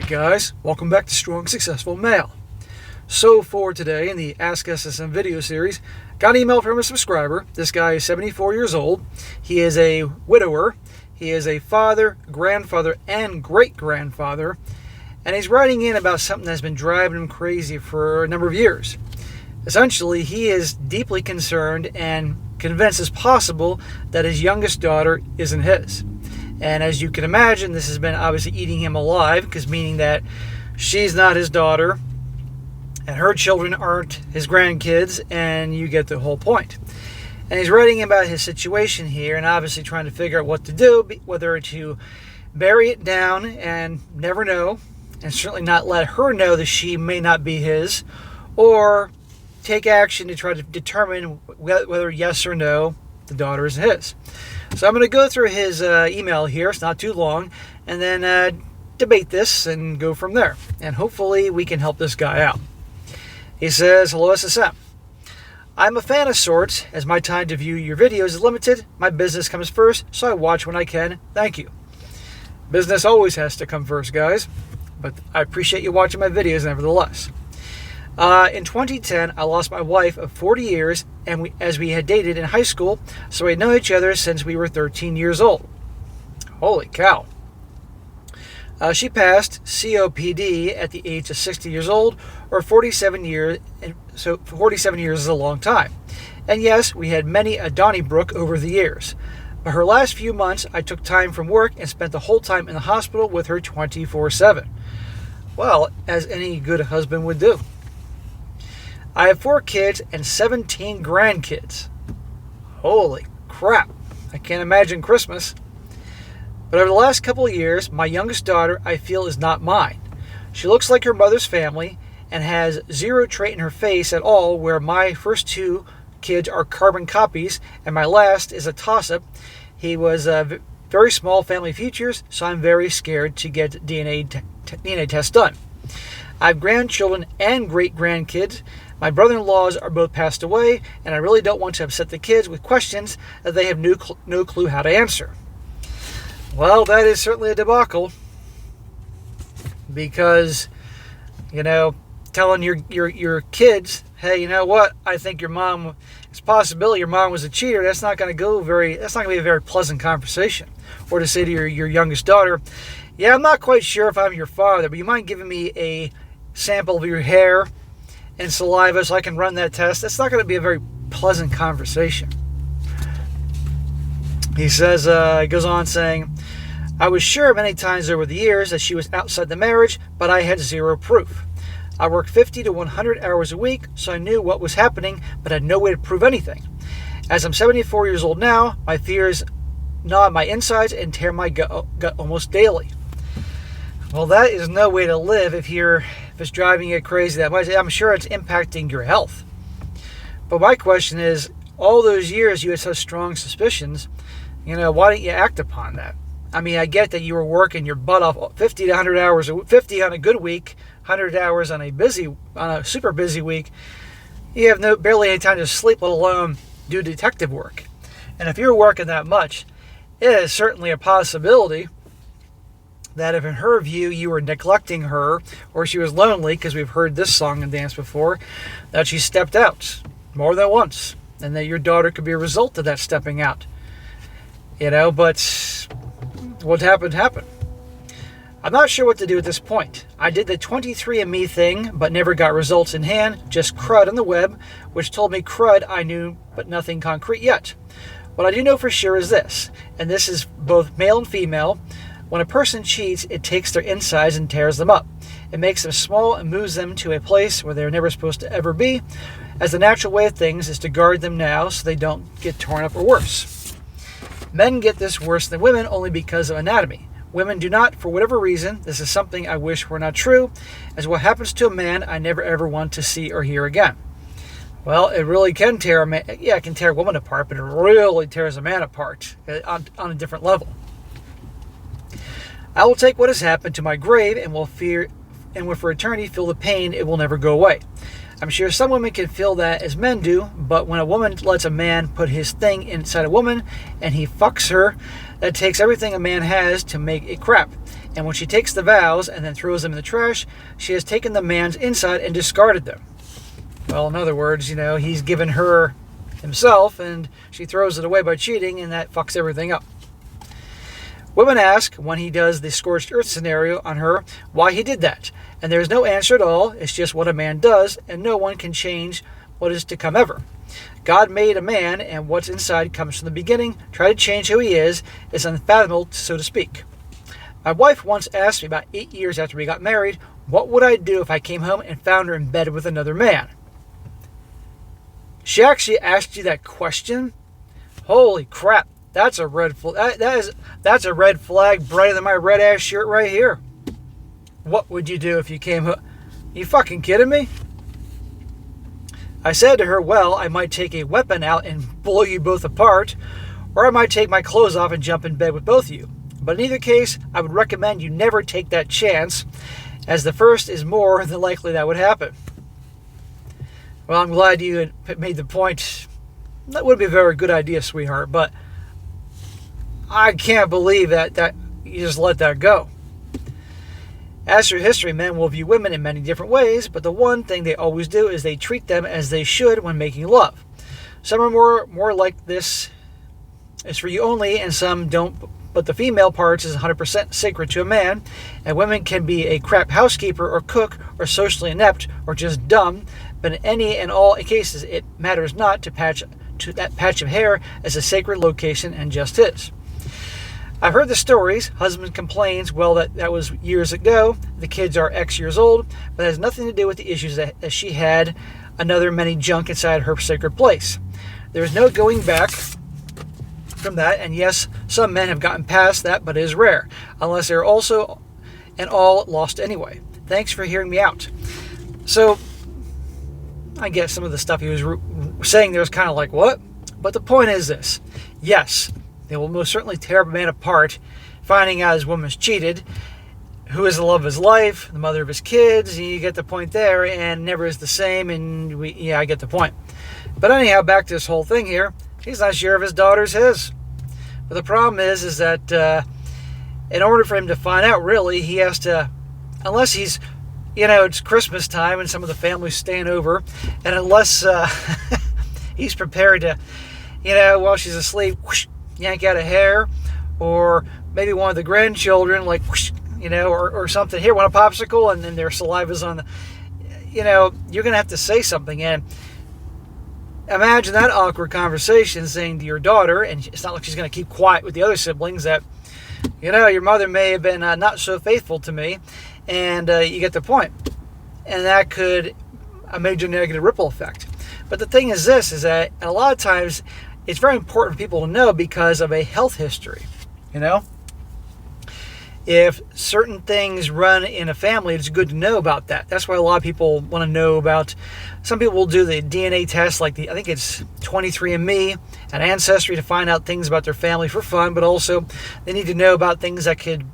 guys, welcome back to Strong Successful Male. So for today in the Ask SSM video series, got an email from a subscriber. This guy is 74 years old. He is a widower. He is a father, grandfather, and great-grandfather. And he's writing in about something that's been driving him crazy for a number of years. Essentially, he is deeply concerned and convinced as possible that his youngest daughter isn't his. And as you can imagine, this has been obviously eating him alive, because meaning that she's not his daughter and her children aren't his grandkids, and you get the whole point. And he's writing about his situation here and obviously trying to figure out what to do, whether to bury it down and never know, and certainly not let her know that she may not be his, or take action to try to determine whether yes or no the daughter is his. So I'm going to go through his email here. It's not too long. And then debate this and go from there. And hopefully we can help this guy out. He says, "Hello, SSM. I'm a fan of sorts, as my time to view your videos is limited. My business comes first, so I watch when I can. Thank you." Business always has to come first, guys. But I appreciate you watching my videos nevertheless. In 2010, I lost my wife of 40 years, and as we had dated in high school, so we had known each other since we were 13 years old. Holy cow. She passed COPD at the age of 60 years old, or 47 years, so 47 years is a long time. And yes, we had many a Donnybrook over the years. But her last few months, I took time from work and spent the whole time in the hospital with her 24/7. Well, as any good husband would do. I have 4 kids and 17 grandkids. Holy crap. I can't imagine Christmas. But over the last couple of years, my youngest daughter, I feel, is not mine. She looks like her mother's family and has zero trait in her face at all, where my first 2 kids are carbon copies and my last is a toss-up. He was very small family features, so I'm very scared to get DNA tests done. I have grandchildren and great-grandkids. My brother-in-laws are both passed away, and I really don't want to upset the kids with questions that they have no clue how to answer. Well, that is certainly a debacle, because, telling your kids, hey, you know what, I think your mom, it's a possibility your mom was a cheater, that's not going to be a very pleasant conversation. Or to say to your youngest daughter, yeah, I'm not quite sure if I'm your father, but you mind giving me a sample of your hair and saliva so I can run that test? That's not going to be a very pleasant conversation. He says, he goes on saying, I was sure many times over the years that she was outside the marriage, but I had zero proof. I worked 50 to 100 hours a week, so I knew what was happening, but had no way to prove anything. As I'm 74 years old now, my fears gnaw at my insides and tear my gut almost daily. Well, that is no way to live if it's driving you crazy that much. I'm sure it's impacting your health. But my question is, all those years you had such strong suspicions, why didn't you act upon that? I mean, I get that you were working your butt off 50 to 100 hours, 50 on a good week, 100 hours on a super busy week. You have barely any time to sleep, let alone do detective work. And if you're working that much, it is certainly a possibility that if in her view you were neglecting her, or she was lonely, because we've heard this song and dance before, that she stepped out more than once, and that your daughter could be a result of that stepping out. But what happened. I'm not sure what to do at this point. I did the 23andMe thing, but never got results in hand, just crud on the web, which told me crud I knew, but nothing concrete yet. What I do know for sure is this, and this is both male and female. When a person cheats, it takes their insides and tears them up. It makes them small and moves them to a place where they're never supposed to ever be, as the natural way of things is to guard them now so they don't get torn up or worse. Men get this worse than women only because of anatomy. Women do not, for whatever reason. This is something I wish were not true, as what happens to a man I never ever want to see or hear again. Well, it really can tear a man. Yeah, it can tear a woman apart, but it really tears a man apart on a different level. I will take what has happened to my grave and will for eternity feel the pain. It will never go away. I'm sure some women can feel that as men do, but when a woman lets a man put his thing inside a woman and he fucks her, that takes everything a man has to make it crap. And when she takes the vows and then throws them in the trash, she has taken the man's inside and discarded them. Well, in other words, he's given her himself and she throws it away by cheating, and that fucks everything up. Women ask, when he does the scorched earth scenario on her, why he did that. And there's no answer at all. It's just what a man does, and no one can change what is to come ever. God made a man, and what's inside comes from the beginning. Try to change who he is unfathomable, so to speak. My wife once asked me about 8 years after we got married, what would I do if I came home and found her in bed with another man? She actually asked you that question? Holy crap, that's a red flag. That's a red flag brighter than my red ass shirt right here. What would you do if you came home? You fucking kidding me? I said to her, well, I might take a weapon out and blow you both apart, or I might take my clothes off and jump in bed with both of you. But in either case, I would recommend you never take that chance, as the first is more than likely that would happen. Well, I'm glad you had made the point. That would be a very good idea, sweetheart, but I can't believe that you just let that go. As for history, men will view women in many different ways, but the one thing they always do is they treat them as they should when making love. Some are more like this is for you only, and some don't, but the female parts is 100% sacred to a man, and women can be a crap housekeeper or cook or socially inept or just dumb, but in any and all cases it matters not to that patch of hair as a sacred location, and just is. I've heard the stories. Husband complains, well, that was years ago. The kids are X years old, but it has nothing to do with the issues that she had another many junk inside her sacred place. There is no going back from that, and yes, some men have gotten past that, but it is rare, unless they're also and all lost anyway. Thanks for hearing me out. So, I guess some of the stuff he was saying there was kind of like, what? But the point is this. Yes, they will most certainly tear a man apart, finding out his woman's cheated, who is the love of his life, the mother of his kids. You get the point there, and never is the same, and I get the point. But anyhow, back to this whole thing here. He's not sure if his daughter's his. But the problem is that in order for him to find out, really, he has to, unless he's, it's Christmas time and some of the family's staying over, and unless he's prepared to, while she's asleep, whoosh, yank out a hair, or maybe one of the grandchildren, like, whoosh, or something. Here, want a popsicle? And then their saliva's on the, you're going to have to say something. And imagine that awkward conversation saying to your daughter, and it's not like she's going to keep quiet with the other siblings, that, your mother may have been not so faithful to me, and you get the point. And that could a major negative ripple effect. But the thing is this, is that a lot of times it's very important for people to know because of a health history, If certain things run in a family, it's good to know about that. That's why a lot of people want to know about, some people will do the DNA test, like I think it's 23andMe and Ancestry, to find out things about their family for fun, but also they need to know about things that could,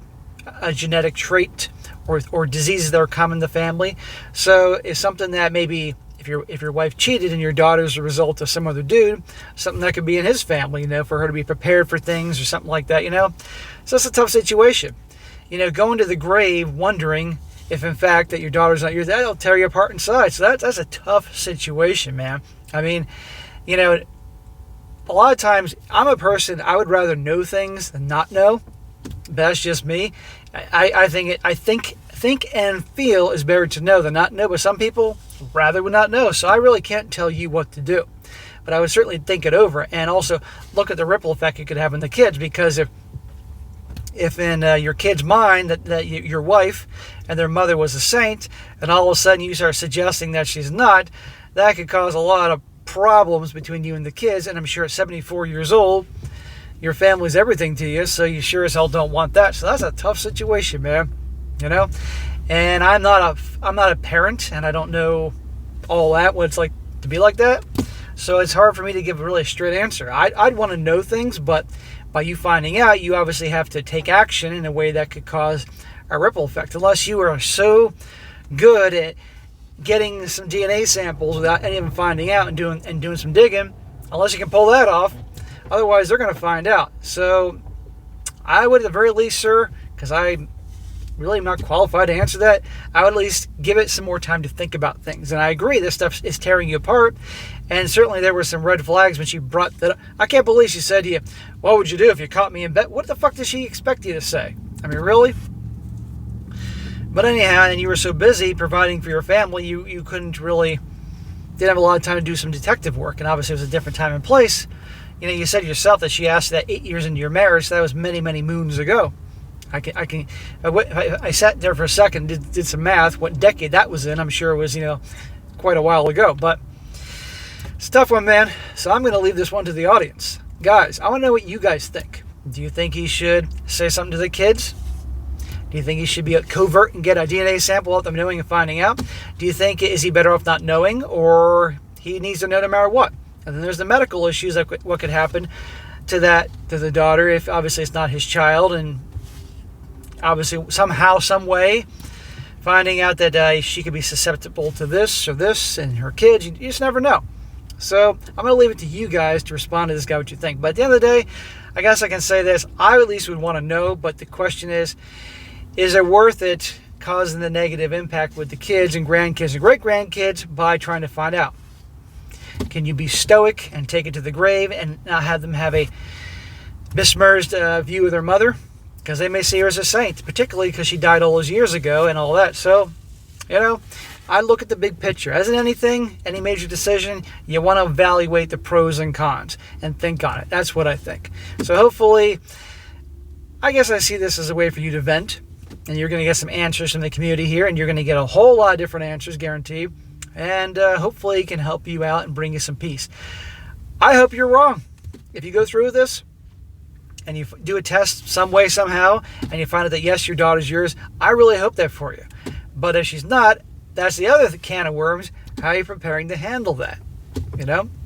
a genetic trait or diseases that are common in the family. So it's something that maybe, if your wife cheated and your daughter's a result of some other dude, something that could be in his family, for her to be prepared for things or something like that, So it's a tough situation. Going to the grave wondering if in fact that your daughter's not yours, that'll tear you apart inside. So that's a tough situation, man. I mean, a lot of times I'm a person, I would rather know things than not know. That's just me. I think and feel is better to know than not know, but some people rather would not know. So I really can't tell you what to do, but I would certainly think it over, and also look at the ripple effect it could have on the kids, because if in your kid's mind that your wife and their mother was a saint, and all of a sudden you start suggesting that she's not, that could cause a lot of problems between you and the kids. And I'm sure at 74 years old, your family's everything to you, so you sure as hell don't want that. So that's a tough situation, man. And I'm not a parent, and I don't know all that, what it's like to be like that. So it's hard for me to give a really straight answer. I'd want to know things, but by you finding out, you obviously have to take action in a way that could cause a ripple effect. Unless you are so good getting some DNA samples without any of them finding out and doing some digging, unless you can pull that off. Otherwise, they're going to find out. So I would, at the very least, sir, because I really am not qualified to answer that, I would at least give it some more time to think about things. And I agree, this stuff is tearing you apart. And certainly there were some red flags when she brought that up. I can't believe she said to you, what would you do if you caught me in bed? What the fuck did she expect you to say? I mean, really? But anyhow, and you were so busy providing for your family, you didn't have a lot of time to do some detective work. And obviously it was a different time and place. You know, you said yourself that she asked that 8 years into your marriage. So that was many, many moons ago. I sat there for a second, did some math, what decade that was in. I'm sure it was, quite a while ago. But it's a tough one, man. So I'm going to leave this one to the audience. Guys, I want to know what you guys think. Do you think he should say something to the kids? Do you think he should be covert and get a DNA sample without them knowing and finding out? Do you think, is he better off not knowing, or he needs to know no matter what? And then there's the medical issues, like what could happen to the daughter if obviously it's not his child, and obviously somehow, some way, finding out that she could be susceptible to this or this and her kids. You just never know. So I'm going to leave it to you guys to respond to this guy, what you think. But at the end of the day, I guess I can say this. I at least would want to know, but the question is it worth it causing the negative impact with the kids and grandkids and great-grandkids by trying to find out? Can you be stoic and take it to the grave and not have them have a besmirched view of their mother? Because they may see her as a saint, particularly because she died all those years ago and all that. So, I look at the big picture. As in anything, any major decision, you want to evaluate the pros and cons and think on it. That's what I think. So hopefully, I guess I see this as a way for you to vent, and you're going to get some answers from the community here, and you're going to get a whole lot of different answers, guaranteed. And hopefully it can help you out and bring you some peace. I hope you're wrong. If you go through with this, and you do a test some way, somehow, and you find out that, yes, your daughter's yours, I really hope that for you. But if she's not, that's the other can of worms. How are you preparing to handle that?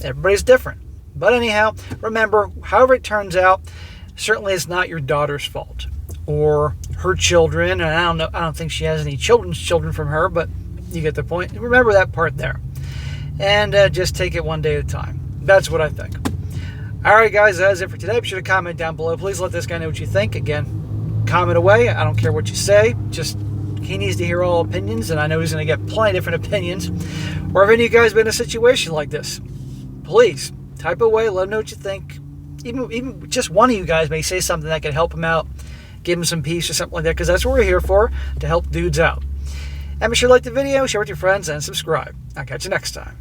Everybody's different. But anyhow, remember, however it turns out, certainly it's not your daughter's fault or her children. And I don't think she has any children's children from her, but you get the point. Remember that part there. And just take it one day at a time. That's what I think. All right, guys, that's it for today. Be sure to comment down below. Please let this guy know what you think. Again, comment away. I don't care what you say. Just, he needs to hear all opinions, and I know he's going to get plenty of different opinions. Or if any of you guys been in a situation like this, please type away. Let him know what you think. Even just one of you guys may say something that could help him out, give him some peace or something like that, because that's what we're here for, to help dudes out. And be sure to like the video, share with your friends, and subscribe. I'll catch you next time.